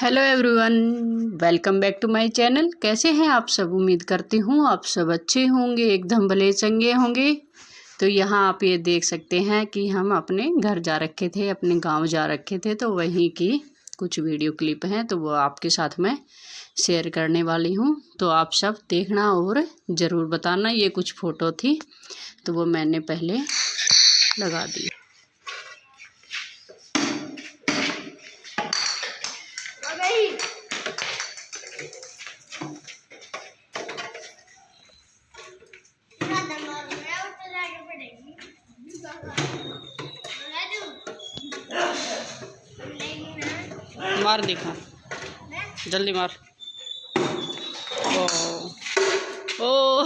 Hello everyone, welcome back to my channel. कैसे हैं आप सब? उम्मीद करती हूँ आप सब अच्छे होंगे, एकदम भले चंगे होंगे। तो यहाँ आप ये देख सकते हैं कि हम अपने घर जा रखे थे, अपने गांव जा रखे थे, तो वहीं की कुछ वीडियो क्लिप हैं, तो वो आपके साथ मैं शेयर करने वाली हूँ। तो आप सब देखना और ज़रूर बताना। ये कुछ फ़ोटो थी तो वो मैंने पहले लगा दी। मार दिखा, जल्दी मार। ओ ओ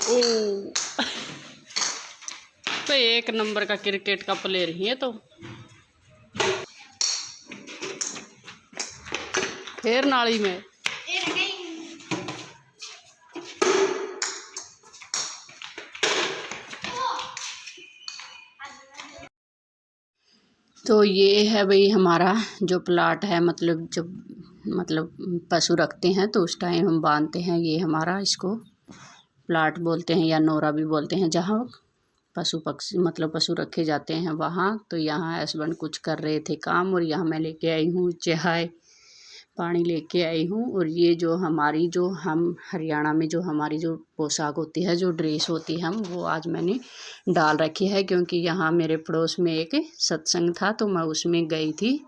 ओ तो एक नंबर का क्रिकेट का प्लेयर ही है। तो फिर नाली में तो ये है भाई हमारा जो प्लाट है। मतलब जब पशु रखते हैं तो उस टाइम हम बांधते हैं। ये हमारा इसको प्लाट बोलते हैं या नोरा भी बोलते हैं, जहाँ पशु पक्षी पशु रखे जाते हैं वहाँ। तो यहाँ हस्बैंड कुछ कर रहे थे काम, और यहाँ मैं लेके आई हूँ चाय पानी लेके आई हूँ। और ये जो हमारी जो हम हरियाणा में जो हमारी जो पोशाक होती है, जो ड्रेस होती है, हम वो आज मैंने डाल रखी है, क्योंकि यहाँ मेरे पड़ोस में एक सत्संग था तो मैं उसमें गई थी,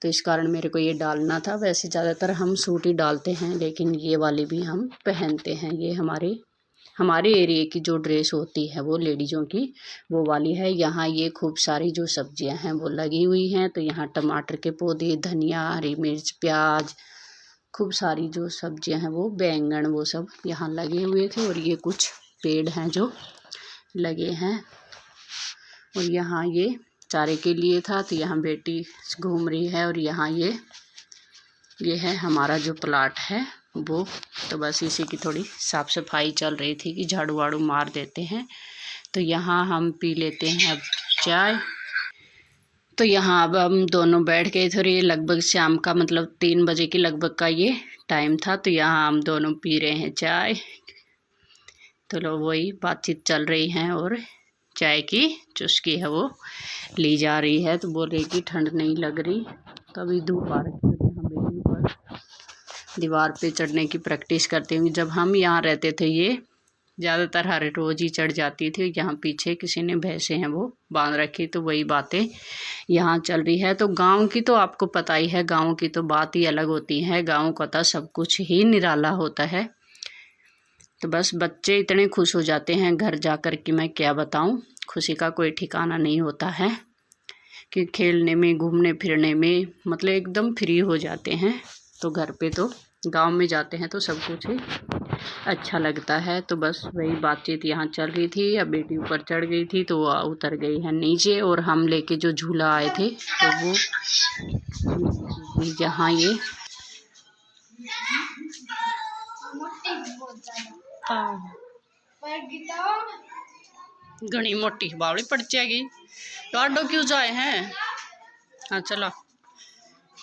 तो इस कारण मेरे को ये डालना था। वैसे ज़्यादातर हम सूट ही डालते हैं, लेकिन ये वाली भी हम पहनते हैं। ये हमारे एरिया की जो ड्रेस होती है वो लेडीज़ों की वो वाली है। यहाँ ये खूब सारी जो सब्जियां हैं वो लगी हुई हैं। तो यहाँ टमाटर के पौधे, धनिया, हरी मिर्च, प्याज, खूब सारी जो सब्जियां हैं वो बैंगन, वो सब यहाँ लगे हुए थे। और ये कुछ पेड़ हैं जो लगे हैं। और यहाँ ये चारे के लिए था, तो यहाँ बेटी घूम रही है। और यहाँ ये है हमारा जो प्लाट है वो। तो बस इसी की थोड़ी साफ़ सफाई चल रही थी कि झाड़ू वाड़ू मार देते हैं। तो यहाँ हम पी लेते हैं अब चाय। तो यहाँ अब हम दोनों बैठ गए थे, और ये लगभग शाम का 3 बजे के लगभग का ये टाइम था। तो यहाँ हम दोनों पी रहे हैं चाय। तो लो वही बातचीत चल रही है, और चाय की चुस्की है वो ली जा रही है। तो बोल रही कि ठंड नहीं लग रही। तो अभी धूप आ रही है, यहाँ बेटी पर दीवार पे चढ़ने की प्रैक्टिस करते हुए। जब हम यहाँ रहते थे ये ज़्यादातर हर रोज़ ही चढ़ जाती थी। यहाँ पीछे किसी ने भैंसे हैं वो बांध रखी, तो वही बातें यहाँ चल रही है। तो गांव की तो आपको पता ही है, गांव की तो बात ही अलग होती है। गांव का तो सब कुछ ही निराला होता है। तो बस बच्चे इतने खुश हो जाते हैं घर जाकर कि मैं क्या बताऊँ, खुशी का कोई ठिकाना नहीं होता है। कि खेलने में, घूमने फिरने में एकदम फ्री हो जाते हैं। तो घर पे तो गांव में जाते हैं तो सब कुछ ही अच्छा लगता है। तो बस वही बातचीत यहाँ चल रही थी। अब बेटी ऊपर चढ़ गई थी तो वो उतर गई है नीचे, और हम लेके जो झूला आए थे तो वो यहाँ ये घनी मोटी बावड़ी पड़ जाएगी। लाडो क्यों जाए हैं? हाँ चलो।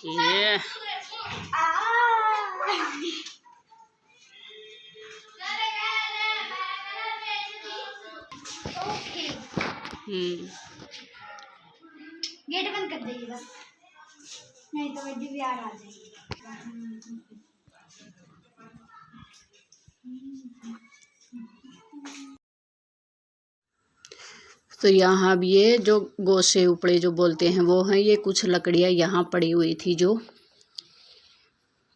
ये गेट बंद कर देगी बस, नहीं तो मैं दीवार आ जाएगी। तो यहाँ अब ये जो गोसे उपड़े जो बोलते हैं वो हैं। ये कुछ लकड़ियाँ यहाँ पड़ी हुई थी, जो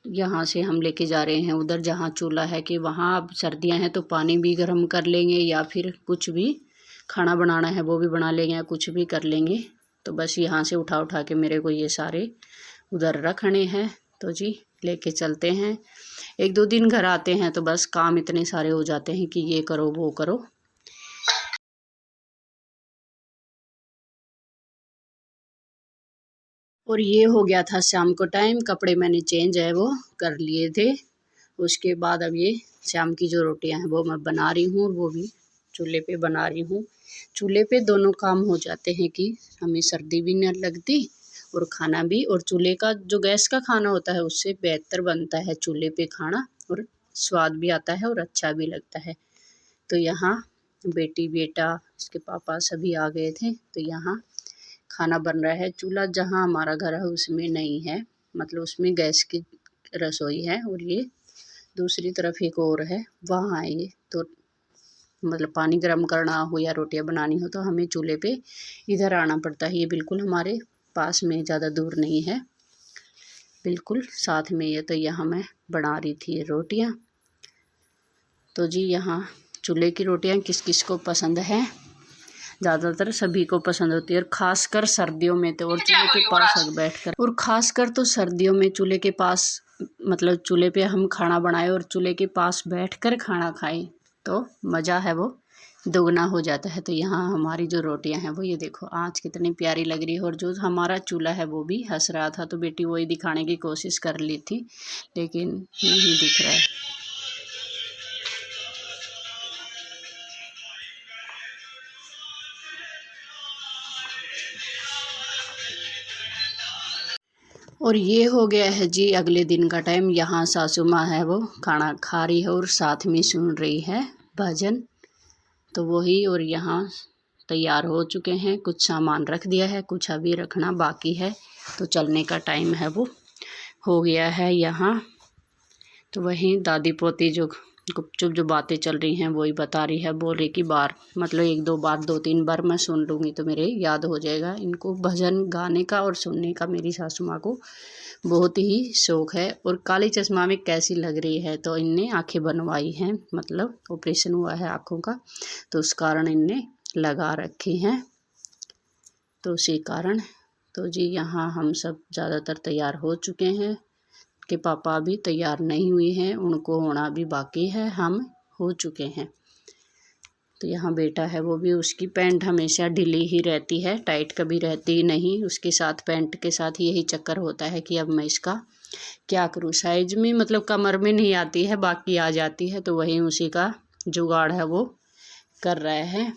यहाँ से हम लेके जा रहे हैं उधर जहाँ चूल्हा है। कि वहाँ अब सर्दियाँ हैं तो पानी भी गर्म कर लेंगे, या फिर कुछ भी खाना बनाना है वो भी बना लेंगे, या कुछ भी कर लेंगे। तो बस यहाँ से उठा उठा के मेरे को ये सारे उधर रखने हैं। तो जी लेके चलते हैं। 1-2 दिन घर आते हैं तो बस काम इतने सारे हो जाते हैं कि ये करो वो करो। और ये हो गया था शाम को टाइम, कपड़े मैंने चेंज है वो कर लिए थे। उसके बाद अब ये शाम की जो रोटियां हैं वो मैं बना रही हूँ, और वो भी चूल्हे पे बना रही हूँ। चूल्हे पे दोनों काम हो जाते हैं कि हमें सर्दी भी नहीं लगती और खाना भी, और चूल्हे का जो गैस का खाना होता है उससे बेहतर बनता है चूल्हे पे खाना, और स्वाद भी आता है और अच्छा भी लगता है। तो यहाँ बेटी बेटा इसके पापा सभी आ गए थे, तो यहाँ खाना बन रहा है। चूल्हा जहाँ हमारा घर है उसमें नहीं है, मतलब उसमें गैस की रसोई है, और ये दूसरी तरफ एक और है, वहाँ है ये। तो मतलब पानी गर्म करना हो या रोटियां बनानी हो तो हमें चूल्हे पे इधर आना पड़ता है। ये बिल्कुल हमारे पास में, ज़्यादा दूर नहीं है, बिल्कुल साथ में ये। तो यहाँ मैं बना रही थी ये रोटियाँ। तो जी यहाँ चूल्हे की रोटियाँ किस किस को पसंद है, ज़्यादातर सभी को पसंद होती है, और ख़ासकर सर्दियों में तो, और चूल्हे के पास बैठकर, और ख़ासकर तो सर्दियों में चूल्हे के पास, मतलब चूल्हे पे हम खाना बनाए और चूल्हे के पास बैठकर खाना खाएं तो मज़ा है वो दोगुना हो जाता है। तो यहाँ हमारी जो रोटियां हैं वो ये देखो आज कितनी प्यारी लग रही है, और जो हमारा चूल्हा है वो भी हंस रहा था। तो बेटी वही दिखाने की कोशिश कर ली थी, लेकिन नहीं दिख रहा है। और ये हो गया है जी अगले दिन का टाइम। यहाँ सासू माँ है वो खाना खा रही है और साथ में सुन रही है भजन, तो वही। और यहाँ तैयार हो चुके हैं, कुछ सामान रख दिया है, कुछ अभी रखना बाकी है, तो चलने का टाइम है वो हो गया है यहाँ। तो वहीं दादी पोती जो गुपचुप जो बातें चल रही हैं वही बता रही है, बोल रही कि बार मतलब एक दो बार, दो तीन बार मैं सुन लूँगी तो मेरे याद हो जाएगा। इनको भजन गाने का और सुनने का मेरी सासू माँ को बहुत ही शौक़ है। और काली चश्मा में कैसी लग रही है, तो इनने आंखें बनवाई हैं, मतलब ऑपरेशन हुआ है आँखों का, तो उस कारण इनने लगा रखी हैं, तो उसी कारण। तो जी यहाँ हम सब ज़्यादातर तैयार हो चुके हैं, कि पापा अभी तैयार नहीं हुए हैं, उनको होना भी बाकी है, हम हो चुके हैं। तो यहाँ बेटा है वो भी, उसकी पैंट हमेशा ढीली ही रहती है, टाइट कभी रहती ही नहीं। उसके साथ पैंट के साथ यही चक्कर होता है कि अब मैं इसका क्या करूँ, साइज में मतलब कमर में नहीं आती है, बाकी आ जाती है, तो वही उसी का जुगाड़ है वो कर रहा है,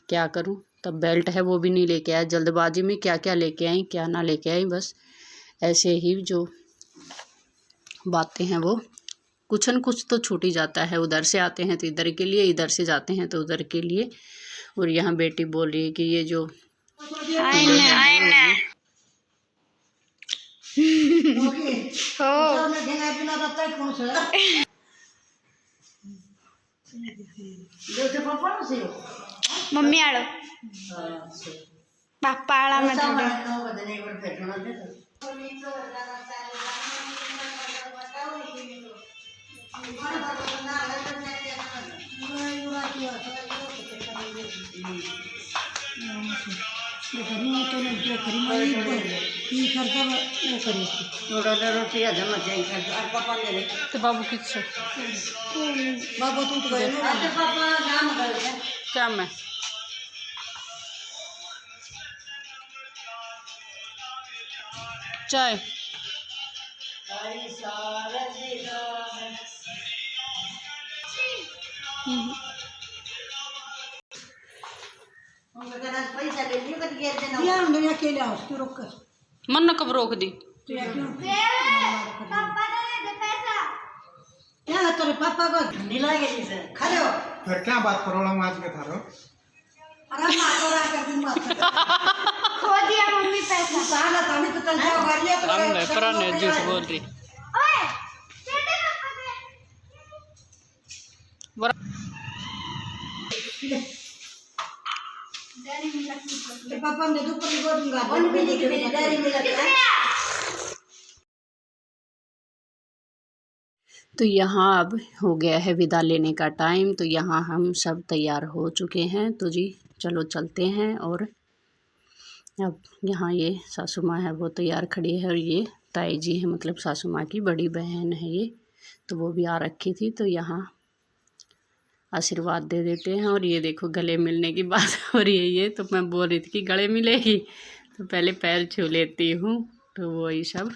क्या करूँ। तब बेल्ट है वो भी नहीं लेके आया, जल्दबाजी में क्या क्या लेके आई क्या ना लेके आई, बस ऐसे ही जो बातें हैं वो कुछ न कुछ तो छूट ही जाता है। उधर से आते हैं तो इधर के लिए, इधर से जाते हैं तो उधर के लिए। और यहाँ बेटी बोल रही है कि ये जो मम्मी आड़ो पापा आड़ा मत तो बाबू किस बाबू तू तो क्या मैं चाय मन कब रोक दी पापा को ढीला गई से खड़े हो फिर क्या बात करो आज के थारो अरे मातोरा कर दूं खो दिया मम्मी पैसा साला ताने तो चल जाओ गाड़िया तो प्राण झूठ बोल रही। ओए पापा ने तो पर को दूंगा वन भी नहीं मेरी डायरी में लगा। तो यहाँ अब हो गया है विदा लेने का टाइम, तो यहाँ हम सब तैयार हो चुके हैं। तो जी चलो चलते हैं। और अब यहाँ ये सासू माँ है वो तैयार खड़ी है, और ये ताई जी है, मतलब सासू माँ की बड़ी बहन है ये, तो वो भी आ रखी थी। तो यहाँ आशीर्वाद दे देते हैं। और ये देखो गले मिलने की बात हो रही है, ये तो मैं बोल रही थी कि गले मिलेगी तो पहले पैर छू लेती हूँ। तो वही सब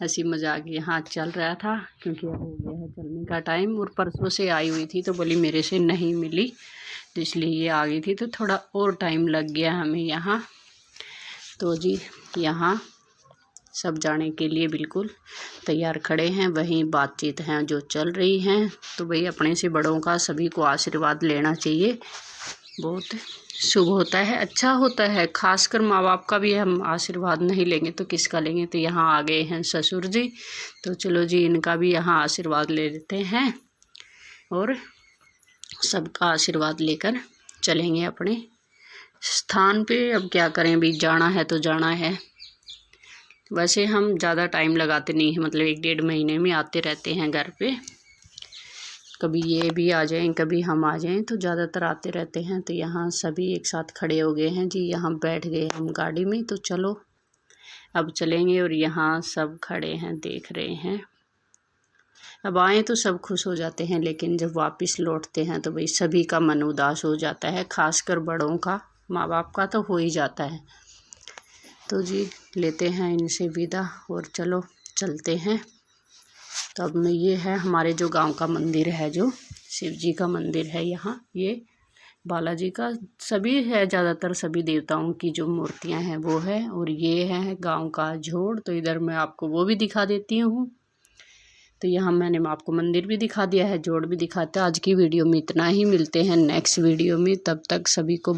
हंसी मजाक यहाँ चल रहा था, क्योंकि अब हो गया है चलने का टाइम। और परसों से आई हुई थी तो बोली मेरे से नहीं मिली, तो इसलिए ये आ गई थी, तो थोड़ा और टाइम लग गया हमें यहाँ। तो जी यहाँ सब जाने के लिए बिल्कुल तैयार खड़े हैं, वहीं बातचीत हैं जो चल रही हैं। तो भाई अपने से बड़ों का सभी को आशीर्वाद लेना चाहिए, बहुत शुभ होता है, अच्छा होता है। खासकर माँ बाप का भी हम आशीर्वाद नहीं लेंगे तो किसका लेंगे। तो यहाँ आ गए हैं ससुर जी, तो चलो जी इनका भी यहाँ आशीर्वाद ले लेते हैं और सबका आशीर्वाद लेकर चलेंगे अपने स्थान पे। अब क्या करें, अभी जाना है तो जाना है। वैसे हम ज़्यादा टाइम लगाते नहीं हैं, मतलब 1-1.5 महीने में आते रहते हैं घर पे। कभी ये भी आ जाएं, कभी हम आ जाएं, तो ज़्यादातर आते रहते हैं। तो यहाँ सभी एक साथ खड़े हो गए हैं जी, यहाँ बैठ गए हम गाड़ी में। तो चलो अब चलेंगे। और यहाँ सब खड़े हैं देख रहे हैं। अब आए तो सब खुश हो जाते हैं, लेकिन जब वापस लौटते हैं तो भाई सभी का मन उदास हो जाता है, खासकर बड़ों का, माँ बाप का तो हो ही जाता है। तो जी लेते हैं इनसे विदा और चलो चलते हैं। तो अब में ये है हमारे जो गांव का मंदिर है, जो शिव जी का मंदिर है यहाँ, ये बालाजी का सभी है, ज़्यादातर सभी देवताओं की जो मूर्तियाँ हैं वो है। और ये है गांव का जोड़, तो इधर मैं आपको वो भी दिखा देती हूँ। तो यहाँ मैंने आपको मंदिर भी दिखा दिया है, जोड़ भी दिखाता है। आज की वीडियो में इतना ही, मिलते हैं नेक्स्ट वीडियो में, तब तक सभी को